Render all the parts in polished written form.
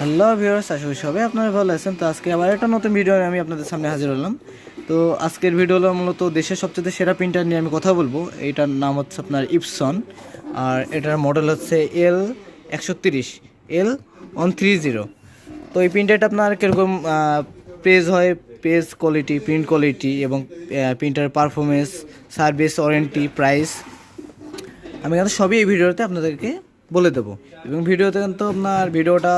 Hello viewers, আশা করি সবাই আপনারা ভালো আছেন। তো আজকে আবার একটা নতুন ভিডিও আমি আপনাদের সামনে হাজির হলাম। তো আজকের ভিডিও হলো মূলত দেশের সবচেয়ে সেরা প্রিন্টার নিয়ে আমি কথা বলবো। এটার নাম হচ্ছে আপনার ইপসন, আর এটার মডেল হচ্ছে L130। তো এই প্রিন্টারটা আপনার কীরকম পেজ হয়, পেজ কোয়ালিটি, প্রিন্ট কোয়ালিটি এবং printer performance, service warranty, price, আমি কিন্তু সবই এই ভিডিওতে আপনাদেরকে বলে দেবো। এবং ভিডিওতে কিন্তু আপনার ভিডিওটা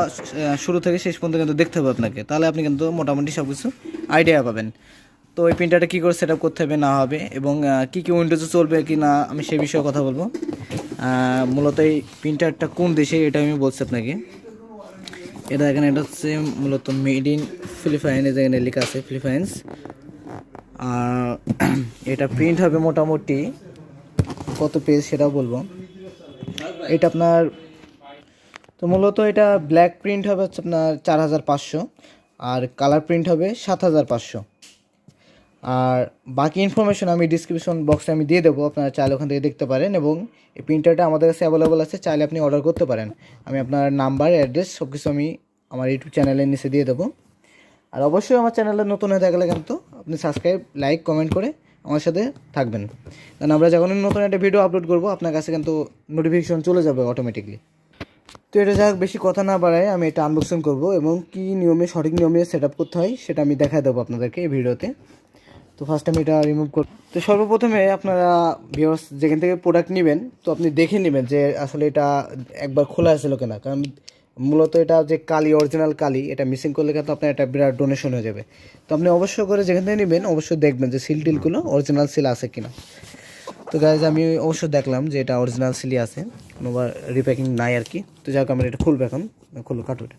শুরু থেকে শেষ পর্যন্ত কিন্তু দেখতে হবে আপনাকে, তাহলে আপনি কিন্তু মোটামুটি সব কিছু আইডিয়া পাবেন। তো এই প্রিন্টারটা কী করে সেট আপ করতে হবে না হবে এবং কী কী উইন্ডোজে চলবে কি না, আমি সেই বিষয়ে কথা বলবো। মূলত এই প্রিন্টারটা কোন দেশে এটা আমি বলছি আপনাকে। এটা এখানে এটা হচ্ছে মূলত মেড ইন ফিলিপাইন্স, এখানে লেখা আছে ফিলিপাইন্স। আর এটা প্রিন্ট হবে মোটামুটি কত পেজ সেটাও বলবো। এটা আপনার তো মূলত এটা ব্ল্যাক প্রিন্ট হবে হচ্ছে আপনার 4500, আর কালার প্রিন্ট হবে 7500। আর বাকি ইনফরমেশন আমি ডিসক্রিপশন বক্সে আমি দিয়ে দেবো, আপনারা চাইলে ওখান থেকে দেখতে পারেন। এবং এই প্রিন্টারটা আমাদের কাছে অ্যাভেলেবল আছে, চাইলে আপনি অর্ডার করতে পারেন। আমি আপনার নাম্বার, অ্যাড্রেস সব কিছু আমি আমার ইউটিউব চ্যানেলের নিচে দিয়ে দেবো। আর অবশ্যই আমার চ্যানেলে নতুন হয়ে থাকলে কিন্তু আপনি সাবস্ক্রাইব, লাইক, কমেন্ট করে আমার সাথে থাকবেন, কারণ আমরা যখন নতুন একটা ভিডিও আপলোড করবো আপনার কাছে কিন্তু নোটিফিকেশন চলে যাবে অটোমেটিকলি। তো এটা যাক, বেশি কথা না বাড়ায় আমি এটা আনবক্সিং করব এবং কী নিয়মে, সঠিক নিয়মে সেট আপ করতে হয় সেটা আমি দেখাই দেবো আপনাদেরকে এই ভিডিওতে। তো ফার্স্ট আমি এটা রিমুভ করব। তো সর্বপ্রথমে আপনারা ভিউয়ার্স যেখান থেকে প্রোডাক্ট নেবেন, তো আপনি দেখে নেবেন যে আসলে এটা একবার খোলা আছিল কিনা, কারণ মূলত এটা যে কালি, অরিজিনাল কালি, এটা মিসিং করলে কিন্তু আপনার একটা বিরাট ডোনেশন হয়ে যাবে। তো আপনি অবশ্যই করে যেখান থেকে নেবেন অবশ্যই দেখবেন যে সিল টিলগুলো অরিজিনাল সিল আছে কিনা। তো গাইজ আমি অবশ্যই দেখলাম যে এটা অরিজিনাল সিলই আছে, কোনোবার রিপ্যাকিং নাই আর কি। তো যাক আমরা এটা খুলবো এখন, খুলবো কাটো এটা।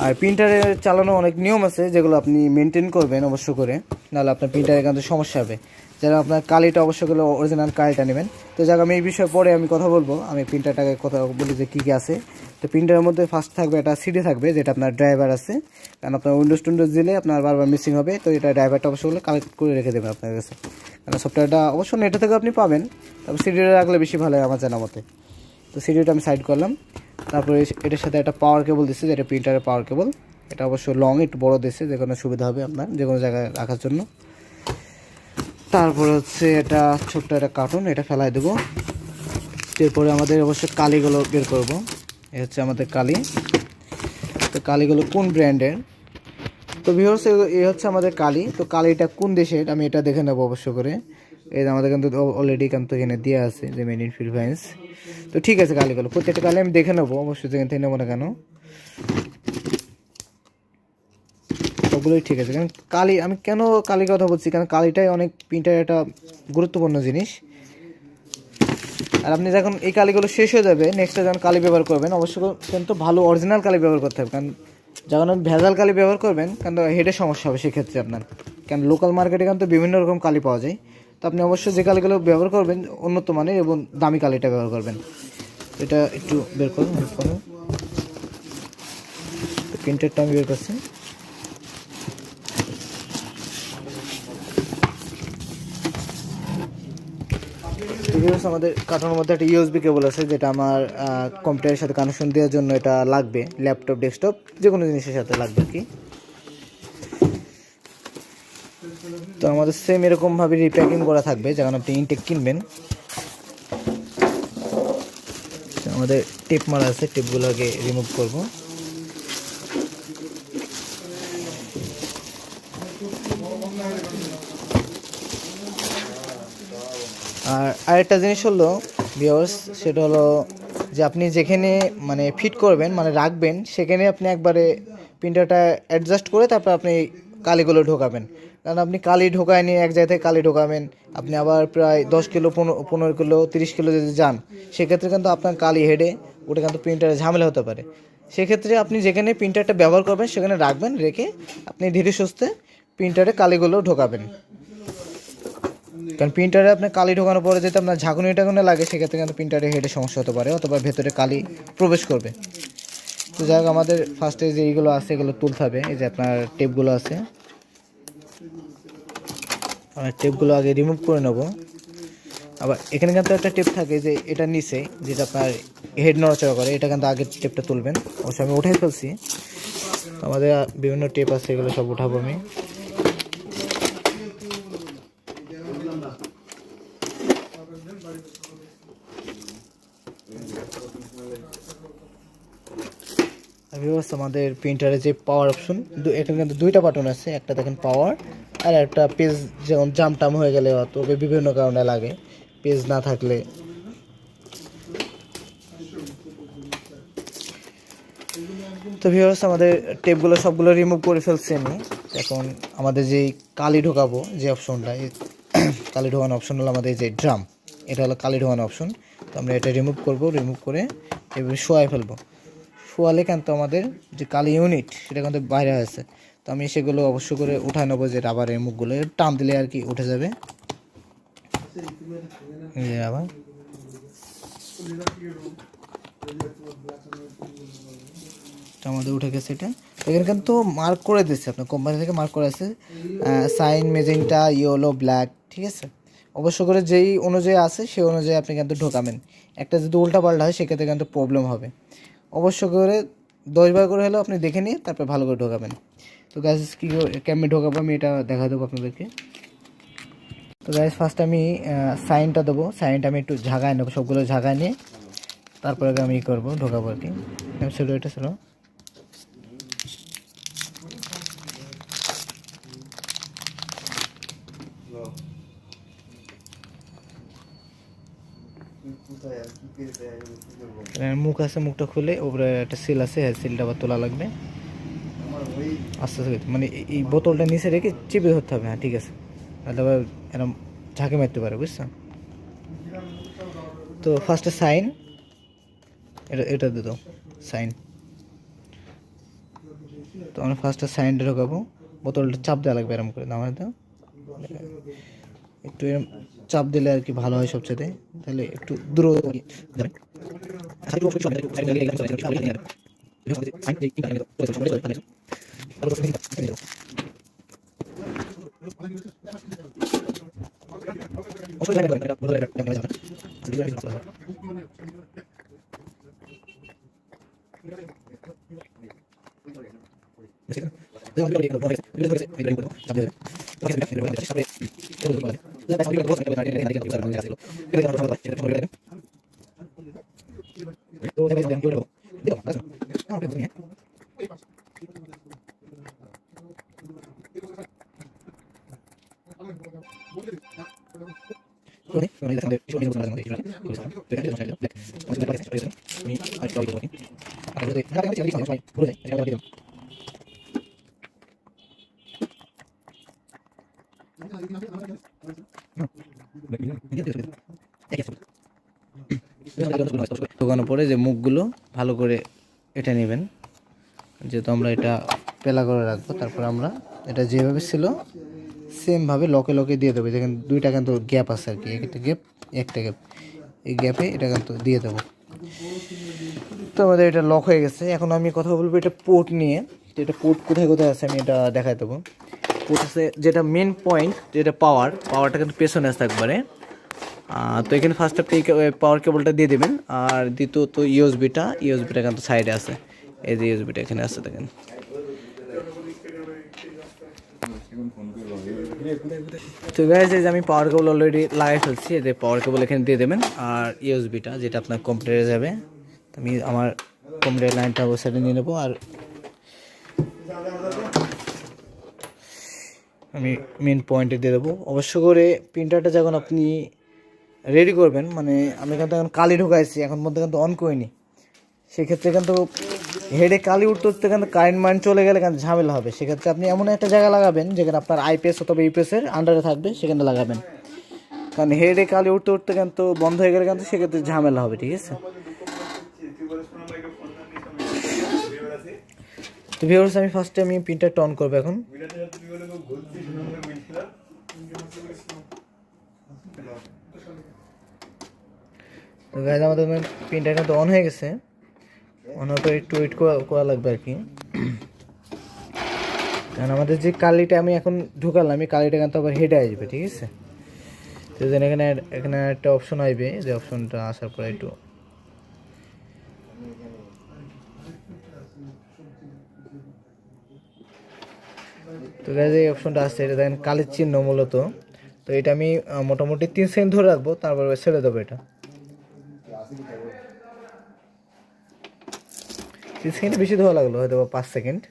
আর প্রিন্টারে চালানো অনেক নিয়ম আছে যেগুলো আপনি মেনটেন করবেন অবশ্য করে, নাহলে আপনার প্রিন্টারে কিন্তু সমস্যা হবে। যারা আপনার কালিটা অবশ্য করে অরিজিনাল কালিটা নেবেন। তো যাক আমি এই বিষয়ে পরে আমি কথা বলবো, আমি প্রিন্টারটাকে কথা বলি যে কী কী আছে। তো প্রিন্টারের মধ্যে ফার্স্ট থাকবে একটা সিডি থাকবে, যেটা আপনার ড্রাইভার আছে, কারণ আপনার উইন্ডোজ দিলে আপনার বারবার মিসিং হবে। তো এটা ড্রাইভারটা অবশ্য কালেক্ট করে রেখে দেবেন আপনার কাছে, কারণ সফটওয়্যারটা অবশ্য নেটে থেকে আপনি পাবেন, তারপর সিডিটা রাখলে বেশি ভালো হয় আমার জানা মতে। তো সিডিটা আমি সাইড করলাম। তারপরে এটার সাথে একটা পাওয়ার কেবল দিচ্ছে, যেটা প্রিন্টারের পাওয়ার কেবল। এটা অবশ্য লং, একটু বড়ো দিচ্ছে, যে কোনো সুবিধা হবে আপনার যে কোনো জায়গায় রাখার জন্য। তারপরে হচ্ছে এটা ছোট্ট একটা কার্টুন, এটা ফেলাই দেবো। এরপরে আমাদের অবশ্য কালিগুলো বের করবো। এ হচ্ছে আমাদের কালি। তো কালিগুলো কোন ব্র্যান্ডের, তো ভিউয়ার্স এই হচ্ছে আমাদের কালি। তো কালিটা কোন দেশের আমি এটা দেখে নেবো অবশ্য করে। এই আমাদের কিন্তু অলরেডি কিন্তু এখানে দেওয়া আছে যে মেড ইন ফিলিপাইন্স। তো ঠিক আছে, কালিগুলো প্রত্যেকটা কালি আমি দেখে নেবো অবশ্যই, যেখান থেকে নেবো না কেন সবগুলোই ঠিক আছে। কারণ কালি, আমি কেন কালির কথা বলছি, কারণ কালিটাই অনেক প্রিন্টার একটা গুরুত্বপূর্ণ জিনিস। আর আপনি যখন এই কালিগুলো শেষ হয়ে যাবে, নেক্সটে যখন কালি ব্যবহার করবেন অবশ্যই কিন্তু ভালো অরিজিনাল কালি ব্যবহার করতে হবে, কারণ যখন আপনি ভেজাল কালি ব্যবহার করবেন কারণ হেডে সমস্যা হবে সেক্ষেত্রে আপনার, কারণ লোকাল মার্কেটে কিন্তু বিভিন্ন রকম কালি পাওয়া যায়। তো আপনি অবশ্যই যে কালিগুলো ব্যবহার করবেন উন্নত মানের এবং দামি কালিটা ব্যবহার করবেন। এটা একটু বের করুন, প্রিন্টারটা আমি বের করছি। আমাদের কার্টুনের মধ্যে একটা ইউএসবি কেবল আছে, যেটা আমার কম্পিউটারের সাথে কানেকশন দেওয়ার জন্য এটা লাগবে, ল্যাপটপ, ডেস্কটপ যে কোনো জিনিসের সাথে লাগবে আর কি। তো আমাদের সেম এরকমভাবে রিপ্যাকিং করা থাকবে যখন আপনি ইনটেক কিনবেন। আমাদের টেপ মারা আছে, টেপগুলো আগে রিমুভ করব। আর আরেকটা জিনিস হলো ভিউয়ার্স, সেটা হলো যে আপনি যেখানে মানে ফিট করবেন, মানে রাখবেন, সেখানে আপনি একবারে প্রিন্টারটা অ্যাডজাস্ট করে তারপর আপনি কালিগুলো ঢোকাবেন। কারণ আপনি কালি ঢোকায় নিয়ে এক জায়গা থেকে কালি ঢোকাবেন, আপনি আবার প্রায় 10 কিলো, 15 কিলো, 30 কিলো যদি যান, সেক্ষেত্রে কিন্তু আপনার কালি হেডে ওটা কিন্তু প্রিন্টারে ঝামেলা হতে পারে। সেক্ষেত্রে আপনি যেখানে প্রিন্টারটা ব্যবহার করবেন সেখানে রাখবেন, রেখে আপনি ধীরে সুস্থে প্রিন্টারে কালিগুলো ঢোকাবেন। কারণ প্রিন্টারে আপনার কালি ঢোকানোর পরে যদি আপনার ঝাঁকুনি টাকুনি লাগে, সেক্ষেত্রে কিন্তু প্রিন্টারে হেডে সমস্যা হতে পারে, অথবা ভেতরে কালি প্রবেশ করবে। তো যাই হোক, আমাদের ফার্স্টে যে এইগুলো আছে এগুলো তুলতে হবে। এই যে আপনার টেপগুলো আছে, আমি টেপগুলো আগে রিমুভ করে নেব। আবার এখানে কিন্তু একটা টেপ থাকে যে এটা নিচে, যেটা আপনার হেড নড়াচড়া করে, এটা কিন্তু আগের টেপটা তুলবেন। অবশ্য আমি উঠাই ফেলছি, আমাদের বিভিন্ন টেপ আছে, এগুলো সব উঠাবো আমি। আমাদের প্রিন্টারে যে পাওয়ার অপশন, এখানে কিন্তু দুইটা বাটন আছে, একটা দেখেন পাওয়ার, আর একটা পেজ যেমন জাম টাম হয়ে গেলে অথবা বিভিন্ন কারণে লাগে, পেজ না থাকলে। তো ভিউয়ার্স আমাদের টেপগুলো সবগুলো রিমুভ করে ফেলছি আমি। এখন আমাদের যেই কালি ঢোকাবো যে অপশনটা, কালি ঢোকানো অপশন হলো আমাদের যে ড্রাম, এটা হলো কালি ঢোকানো অপশন। তো আমরা এটা রিমুভ করব, রিমুভ করে এভাবে শোয়াই ফেলবো। শোয়ালে কিন্তু আমাদের যে কালি ইউনিট সেটা কিন্তু বাইরে হয়েছে। তো আমি সেগুলো অবশ্য করে উঠায় নেবো, যে রাবারের মুখগুলো টান দিলে আর কি উঠে যাবে। আবার আমাদের উঠে গেছে এটা। এখানে কিন্তু মার্ক করে দিচ্ছে, আপনার কোম্পানি থেকে মার্ক করে আছে, সাইন মেজেন্টা ইয়েলো ব্ল্যাক, ঠিক আছে। অবশ্য করে যেই অনুযায়ী আছে সেই অনুযায়ী আপনি কিন্তু ঢোকাবেন। একটা যদি উল্টা পাল্টা হয় সেক্ষেত্রে কিন্তু প্রবলেম হবে। অবশ্য করে 10 বার করে হলেও আপনি দেখে নিয়ে তারপর ভালো করে ঢোকাবেন। তো গাইস কী কেমনি ঢোকাবো আমি এটা দেখা দেবো আপনাদেরকে। তো গাইস ফার্স্ট আমি সাইনটা দেবো, সাইনটা আমি একটু ঝাগায় নেবো, সবগুলো ঝাগায় নিয়ে তারপরে আমি করবো, ঢোকাবো আর কি। ছিল এটা ছিল মুখ আছে, মুখটা খুলে উপরে একটা সিল আছে, সিলটা আবার তোলা লাগবে আস্তে আস্তে, মানে এই বোতলটা নিচে রেখে চিপে ধরতে হবে। হ্যাঁ ঠিক আছে, তাহলে আবার এরকম ঝাঁকে মারতে পারে, বুঝছো। তো ফার্স্টে সাইন, এটা দিত সাইন। তো আমরা ফার্স্টে সাইনটা ঢোকাবো, বোতলটা চাপ দেওয়া লাগবে এরকম করে, আমার তো একটু এরকম চাপ দিলে আর কি ভালো হয় সবচেয়ে, তাহলে একটু দূর ঢোকানোর পরে যে মুখগুলো ভালো করে এটা নেবেন, যেহেতু আমরা এটা পেলা করে রাখবো। তারপর আমরা এটা যেভাবে ছিল সেমভাবে লকে লকে দিয়ে দেবো। যেখানে দুইটা কিন্তু গ্যাপ আছে আর কি, একটা গ্যাপ একটা গ্যাপ, এই গ্যাপে এটা কিন্তু দিয়ে দেবো। তো আমাদের এটা লক হয়ে গেছে। এখন আমি কথা বলবো এটা পোর্ট নিয়ে। তো এটা পোর্ট কোথায় কোথায় আছে আমি এটা দেখাই দেবো। পোর্ট আছে যেটা মেন পয়েন্ট, যেটা পাওয়ারটা কিন্তু পেছনে আসতে একবারে। তো এখানে ফার্স্ট আপনি পাওয়ার কেবলটা দিয়ে দেবেন। আর দ্বিতীয়ত ইউএসবিটা কিন্তু সাইডে আছে, এই যে ইউএসবিটা এখানে আছে দেখেন। তো গাইস এই যে আমি পাওয়ার কেবল অলরেডি লাগাই ফেলছি, এই যে পাওয়ার কেবল এখানে দিয়ে দেবেন। আর ইউএসবিটা যেটা আপনার কম্পিউটারে যাবে, আমি আমার কম্পিউটার লাইনটা ওই সাইডে নিয়ে নেবো। আর আমি মেন পয়েন্টে দিয়ে দেবো। অবশ্য করে প্রিন্টারটা যখন আপনি রেডি করবেন, মানে আমি কিন্তু এখন কালি ঢুকাইছি, এখন মধ্যে কিন্তু অন করিনি, সেক্ষেত্রে কিন্তু হেডে কালি উঠতে উঠতে কিন্তু কারেন্ট মাইন্ড চলে গেলে কিন্তু ঝামেলা হবে। সেক্ষেত্রে আপনি এমন একটা জায়গা লাগাবেন যেখানে আপনার আইপিএস অথবা ইউপিএসের আন্ডারে থাকবে, সেখানে লাগাবেন। কারণ হেডে কালি উঠতে উঠতে কিন্তু বন্ধ হয়ে গেলে কিন্তু সেক্ষেত্রে ঝামেলা হবে, ঠিক আছে। তো ভিউয়ার্স আমি ফার্স্টে আমি প্রিন্টারটা অন করবো এখন। তো গাইজ আমাদের প্রিন্টার কিন্তু অন হয়ে গেছে, অন হওয়ার পর একটু ওয়েট করা লাগবে আর কি। কারণ আমাদের যে কালিটা আমি এখন ঢুকালাম, এই কালিটা কিন্তু আবার হেডে আসবে, ঠিক আছে। তো দেন এখানে এখানে একটা অপশন আসবে, যে অপশনটা আসার পরে একটু তো গাইজ এই অপশনটা আসছে, এটা দেখেন কালির চিহ্ন মূলত। তো এটা আমি মোটামুটি 3 সেকেন্ড ধরে রাখবো, তারপরে ছেড়ে দেবো। এটা 3 সেকেন্ড বেশি ধরা লাগলো, হয়তো 5 সেকেন্ড।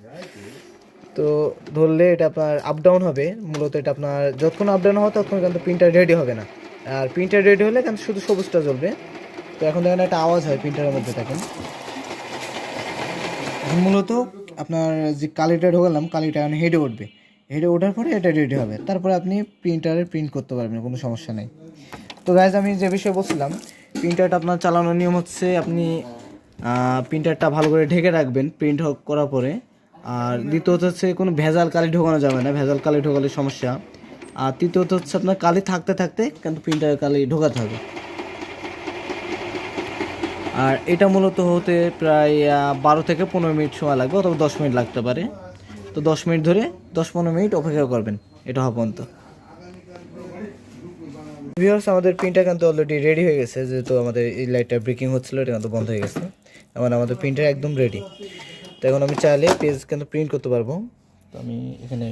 তো ধরলে এটা আপনার আপ ডাউন হবে মূলত। এটা আপনার যতক্ষণ আপ ডাউন হবে ততক্ষণ কিন্তু প্রিন্টার রেডি হবে না। আর প্রিন্টার রেডি হলে কিন্তু শুধু সবুজটা জ্বলবে। তো এখন দেখেন একটা আওয়াজ হয় প্রিন্টারের মধ্যে, দেখেন মূলত আপনার যে কালিটা ঢোকালাম, কালিটা এখন হেডে উঠবে। হেডে ওঠার পরে এটা রেডি হবে, তারপরে আপনি প্রিন্টারে প্রিন্ট করতে পারবেন, কোনো সমস্যা নেই। তো গাইজ আমি যে বিষয়ে বলছিলাম, প্রিন্টারটা আপনার চালানোর নিয়ম হচ্ছে আপনি প্রিন্টারটা ভালো করে ঢেকে রাখবেন প্রিন্ট করার পরে। আর দ্বিতীয়ত হচ্ছে কোনো ভেজাল কালি ঢোকানো যাবে না, ভেজাল কালি ঢোকালে সমস্যা। আর তৃতীয়ত হচ্ছে আপনার কালি থাকতে থাকতে কিন্তু প্রিন্টারের কালি ঢোকাতে হবে। আর এটা মূলত হতে প্রায় 12 থেকে 15 মিনিট সময় লাগবে, অথবা 10 মিনিট লাগতে পারে। তো 10 মিনিট ধরে 10-15 মিনিট অপেক্ষা করবেন এটা হওয়া পর্যন্ত। ভিউয়ার্স, আমাদের প্রিন্টার কিন্তু অলরেডি রেডি হয়ে গেছে। যেহেতু আমাদের এই লাইটটা ব্রেকিং হচ্ছিলো, এটা কিন্তু বন্ধ হয়ে গেছে। এখন আমাদের প্রিন্টার একদম রেডি। তো এখন আমি চাইলে পেজ কিন্তু প্রিন্ট করতে পারবো। তো আমি এখানে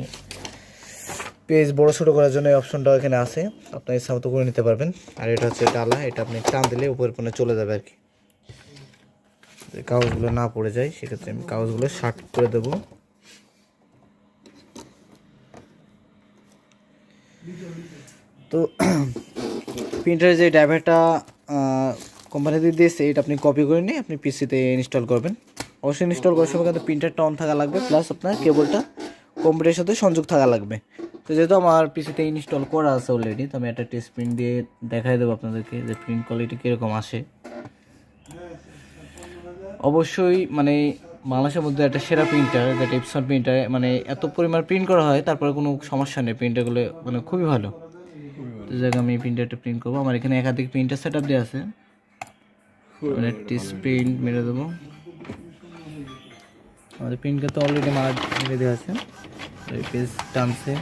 পেজ বড় ছোটো করার জন্য এই অপশনটা এখানে আছে, আপনার ইচ্ছা মতো করে নিতে পারবেন। আর এটা হচ্ছে ডালা, এটা আপনি টান দিলে উপরের কোণে চলে যাবে আর কি, কাগজগুলো না পড়ে যায়। সেক্ষেত্রে আমি কাগজগুলো শার্ট করে দেবো। তো প্রিন্টারের যে ড্রাইভারটা কোম্পানি দিয়ে দিয়েছে, এটা আপনি কপি করে নিয়ে আপনি পিসিতে ইনস্টল করবেন। অবশ্যই ইনস্টল করার সময় কিন্তু প্রিন্টারটা অন থাকা লাগবে, প্লাস আপনার কেবলটা কম্পিউটারের সাথে সংযোগ থাকা লাগবে। তো যেহেতু আমার পিসিতে ইনস্টল করা আছে অলরেডি, তো আমি একটা টেস্ট প্রিন্ট দিয়ে দেখাই দেবো আপনাদেরকে যে প্রিন্ট কোয়ালিটি কীরকম আসে। অবশ্যই মানে বাংলাদেশের মধ্যে একটা সেরা প্রিন্টার, যেটা ইপসন প্রিন্টার, মানে এত পরিমাণ প্রিন্ট করা হয়, তারপরে কোনো সমস্যা নেই, প্রিন্টারগুলো মানে খুবই ভালো। তো জায়গায় আমি প্রিন্টারটা প্রিন্ট করবো। আমার এখানে একাধিক প্রিন্টার সেট আপ দেওয়া আছে, মানে টেস্ট প্রিন্ট মেরে দেবো। আমাদের প্রিন্ট করতে অলরেডি মেরে দেওয়া আছে, পেজ টানছে।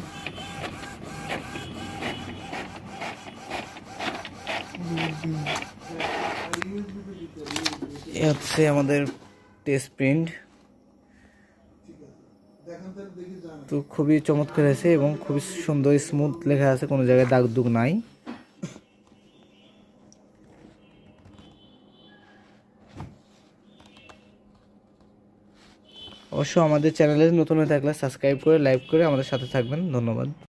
এ হচ্ছে আমাদের টেস্ট প্রিন্ট। তো খুবই চমৎকার আছে এবং খুবই সুন্দর স্মুথ লেখা আছে, কোনো জায়গায় দাগ দুগ নাই। অবশ্য আমাদের চ্যানেলে নতুন হয়ে থাকলে সাবস্ক্রাইব করে লাইক করে আমাদের সাথে থাকবেন। ধন্যবাদ।